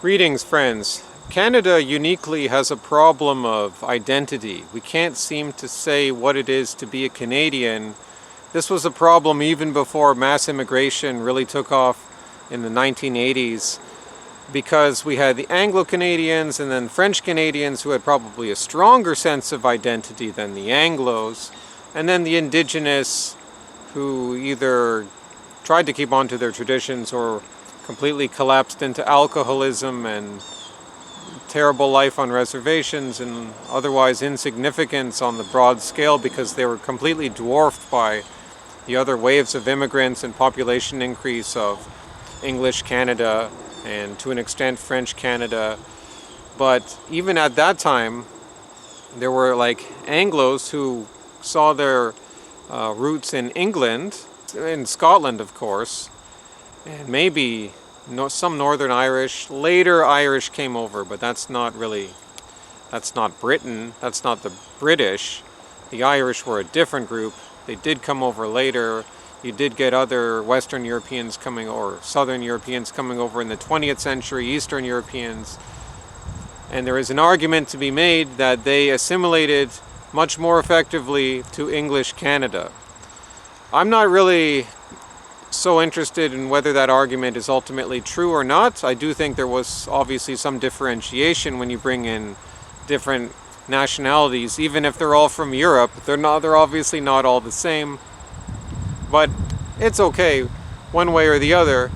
Greetings, friends. Canada uniquely has a problem of identity. We can't seem to say what it is to be a Canadian. This was a problem even before mass immigration really took off in the 1980s, because we had the Anglo-Canadians and then French Canadians who had probably a stronger sense of identity than the Anglos, and then the Indigenous who either tried to keep on to their traditions or completely collapsed into alcoholism and terrible life on reservations and otherwise insignificance on the broad scale because they were completely dwarfed by the other waves of immigrants and population increase of English Canada and to an extent French Canada. But even at that time, there were like Anglos who saw their roots in England, in Scotland of course, and maybe some Northern Irish. Later Irish came over, but that's not Britain, that's not the British. The Irish were a different group. They did come over later. You did get other Western Europeans coming, or Southern Europeans coming over in the 20th century, Eastern Europeans. And there is an argument to be made that they assimilated much more effectively to English Canada. I'm not really so interested in whether that argument is ultimately true or not. I do think there was obviously some differentiation when you bring in different nationalities, even if they're all from Europe. They're obviously not all the same, but it's okay one way or the other.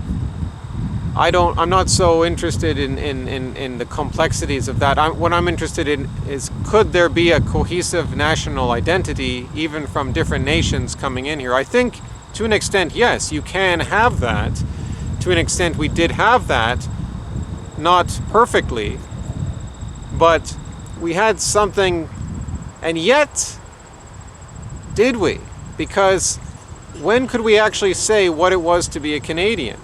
I'm not so interested in the complexities of that. What I'm interested in is, could there be a cohesive national identity even from different nations coming in here? I think to an extent, yes, you can have that. To an extent, we did have that, not perfectly, but we had something, and yet, did we? Because when could we actually say what it was to be a Canadian?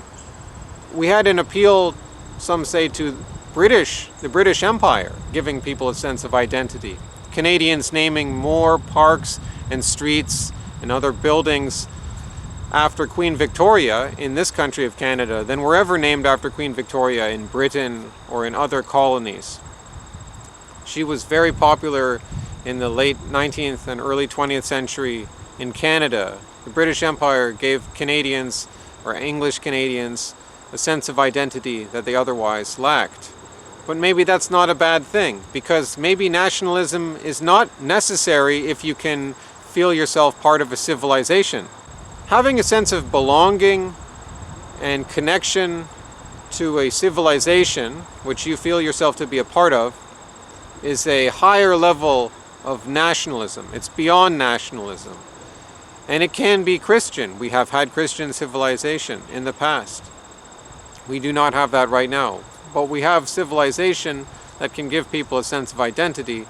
We had an appeal, some say, to the British Empire, giving people a sense of identity. Canadians naming more parks and streets and other buildings after Queen Victoria in this country of Canada than were ever named after Queen Victoria in Britain or in other colonies. She was very popular in the late 19th and early 20th century in Canada. The British Empire gave Canadians, or English Canadians, a sense of identity that they otherwise lacked. But maybe that's not a bad thing, because maybe nationalism is not necessary if you can feel yourself part of a civilization. Having a sense of belonging and connection to a civilization, which you feel yourself to be a part of, is a higher level of nationalism. It's beyond nationalism. And it can be Christian. We have had Christian civilization in the past. We do not have that right now. But we have civilization that can give people a sense of identity.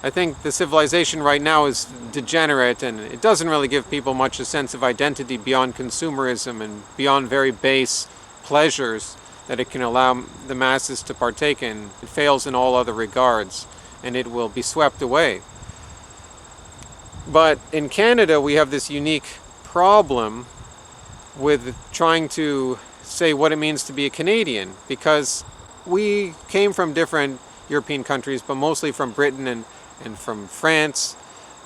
I think the civilization right now is degenerate, and it doesn't really give people much a sense of identity beyond consumerism and beyond very base pleasures that it can allow the masses to partake in. It fails in all other regards, and it will be swept away. But in Canada, we have this unique problem with trying to say what it means to be a Canadian, because we came from different European countries, but mostly from Britain and from France,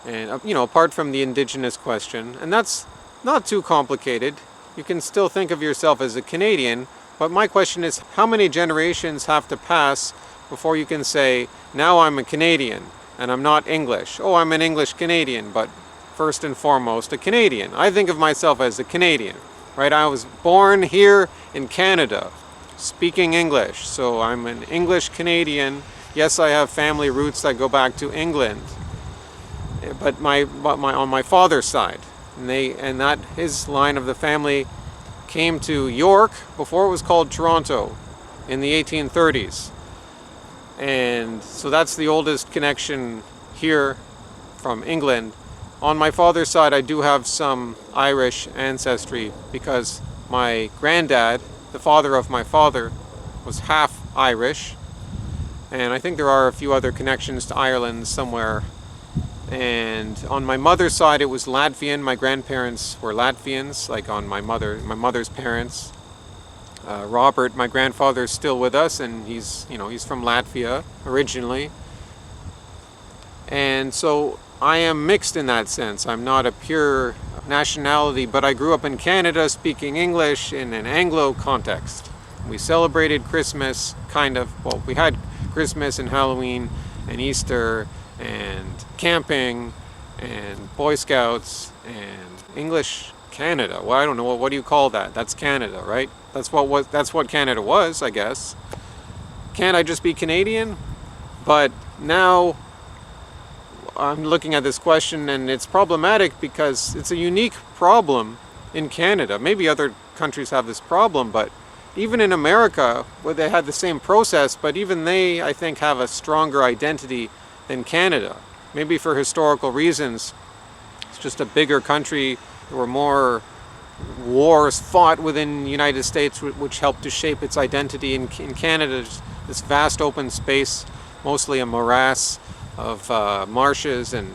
and apart from the Indigenous question, and that's not too complicated. You can still think of yourself as a Canadian, but my question is, how many generations have to pass before you can say, now I'm a Canadian and I'm not English? Oh, I'm an English Canadian, but first and foremost a Canadian. I think of myself as a Canadian, right? I was born here in Canada speaking English, so I'm an English Canadian. Yes, I have family roots that go back to England, but on my father's side, and that his line of the family came to York before it was called Toronto in the 1830s, and so that's the oldest connection here from England. On my father's side, I do have some Irish ancestry because my granddad, the father of my father, was half Irish. And I think there are a few other connections to Ireland somewhere. And on my mother's side, it was Latvian. My grandparents were Latvians, like on my mother's parents. Robert, my grandfather, is still with us, and he's from Latvia originally. And so I am mixed in that sense. I'm not a pure nationality, but I grew up in Canada speaking English in an Anglo context. We celebrated Christmas, well, we had Christmas and Halloween and Easter and camping and Boy Scouts and English Canada. Well, I don't know, what do you call that? That's Canada, right? That's what Canada was, I guess. Can't I just be Canadian? But now I'm looking at this question, and it's problematic because it's a unique problem in Canada. Maybe other countries have this problem, but even in America, where they had the same process, but even they, I think, have a stronger identity than Canada. Maybe for historical reasons. It's just a bigger country. There were more wars fought within the United States, which helped to shape its identity. In Canada, this vast open space, mostly a morass of marshes and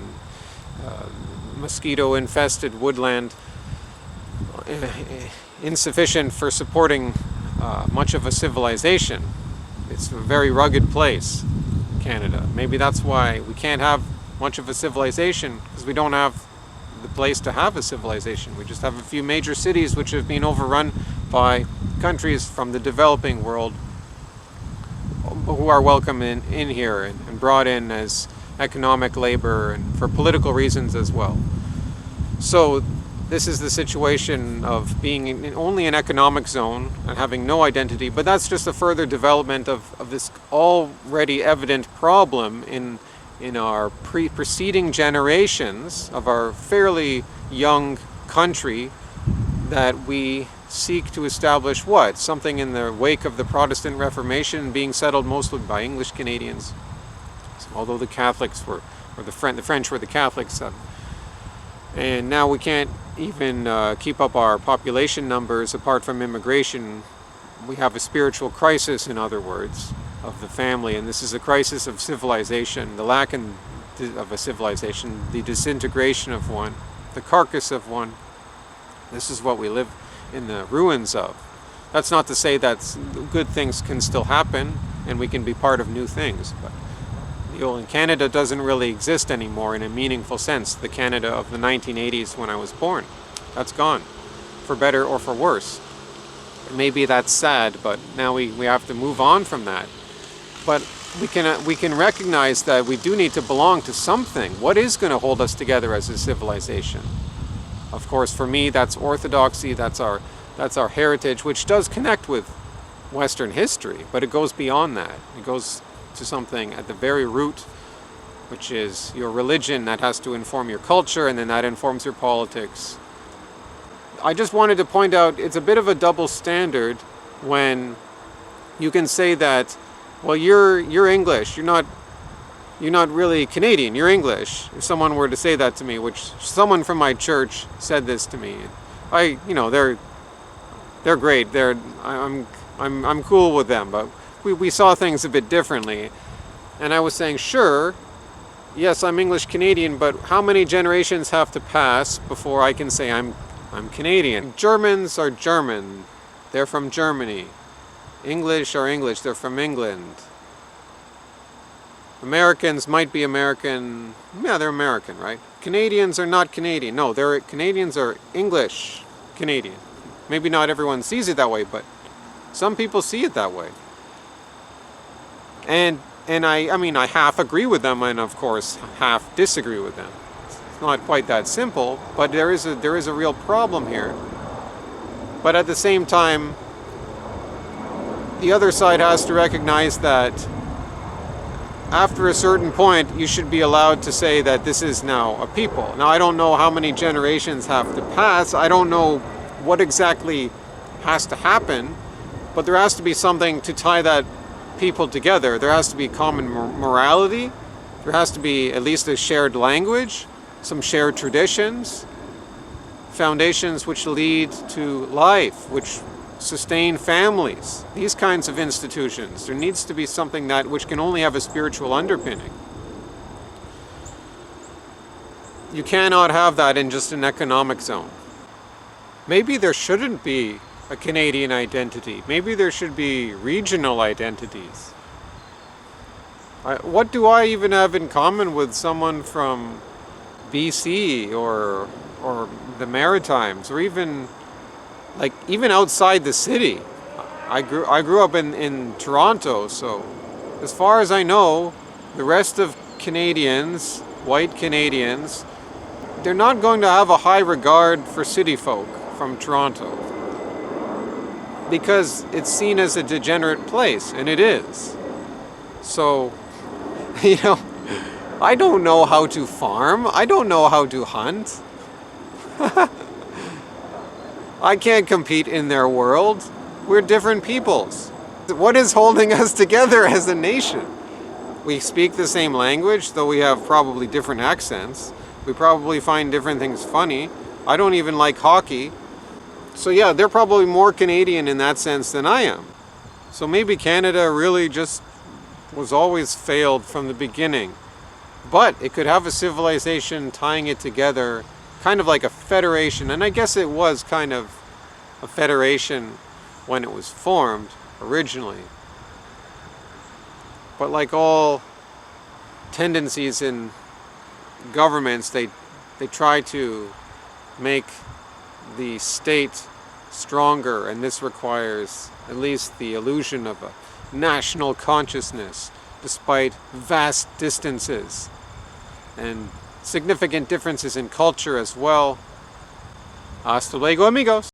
mosquito-infested woodland, insufficient for supporting much of a civilization. It's a very rugged place, Canada. Maybe that's why we can't have much of a civilization, because we don't have the place to have a civilization. We just have a few major cities which have been overrun by countries from the developing world who are welcome in here and brought in as economic labor and for political reasons as well. So this is the situation of being in only an economic zone and having no identity, but that's just a further development of this already evident problem in our preceding generations of our fairly young country, that we seek to establish something in the wake of the Protestant Reformation being settled mostly by English Canadians, although the Catholics the French were the Catholics. And now we can't even keep up our population numbers apart from immigration. We have a spiritual crisis, in other words, of the family, and this is a crisis of civilization, the lack of a civilization, the disintegration of one, the carcass of one. This is what we live in the ruins of. That's not to say that good things can still happen and we can be part of new things, but the old Canada doesn't really exist anymore in a meaningful sense. The Canada of the 1980s when I was born, that's gone, for better or for worse. Maybe that's sad, but now we have to move on from that. But we can recognize that we do need to belong to something. What is going to hold us together as a civilization? Of course, for me, that's orthodoxy. That's our heritage, which does connect with Western history, but it goes beyond that. It goes to something at the very root, which is your religion that has to inform your culture, and then that informs your politics. I just wanted to point out it's a bit of a double standard when you can say that, well, you're English, you're not really Canadian, you're English. If someone were to say that to me, which someone from my church said this to me, they're great. I'm cool with them, but we saw things a bit differently. And I was saying, sure, yes, I'm English Canadian, but how many generations have to pass before I can say I'm Canadian? Germans are German, they're from Germany. English are English, they're from England. Americans might be American, yeah, they're American, right? Canadians are not Canadian. No, Canadians are English Canadian. Maybe not everyone sees it that way, but some people see it that way. And I half agree with them, and of course half disagree with them. It's not quite that simple, but there is a real problem here. But at the same time, the other side has to recognize that after a certain point, you should be allowed to say that this is now a people. Now, I don't know how many generations have to pass. I don't know what exactly has to happen, but there has to be something to tie that people together. There has to be common morality. There has to be at least a shared language, some shared traditions, foundations which lead to life, which sustain families, these kinds of institutions. There needs to be something which can only have a spiritual underpinning. You cannot have that in just an economic zone. Maybe there shouldn't be a Canadian identity. Maybe there should be regional identities. What do I even have in common with someone from BC or the Maritimes, or even outside the city? I grew up in Toronto, so as far as I know, the rest of Canadians, white Canadians, they're not going to have a high regard for city folk from Toronto because it's seen as a degenerate place, and it is. So, you know, I don't know how to farm. I don't know how to hunt. I can't compete in their world. We're different peoples. What is holding us together as a nation? We speak the same language, though we have probably different accents. We probably find different things funny. I don't even like hockey. So yeah, they're probably more Canadian in that sense than I am. So maybe Canada really just was always failed from the beginning. But it could have a civilization tying it together, kind of like a federation. And I guess it was kind of a federation when it was formed originally. But like all tendencies in governments, they try to make the state stronger, and this requires at least the illusion of a national consciousness, despite vast distances and significant differences in culture as well. Hasta luego, amigos.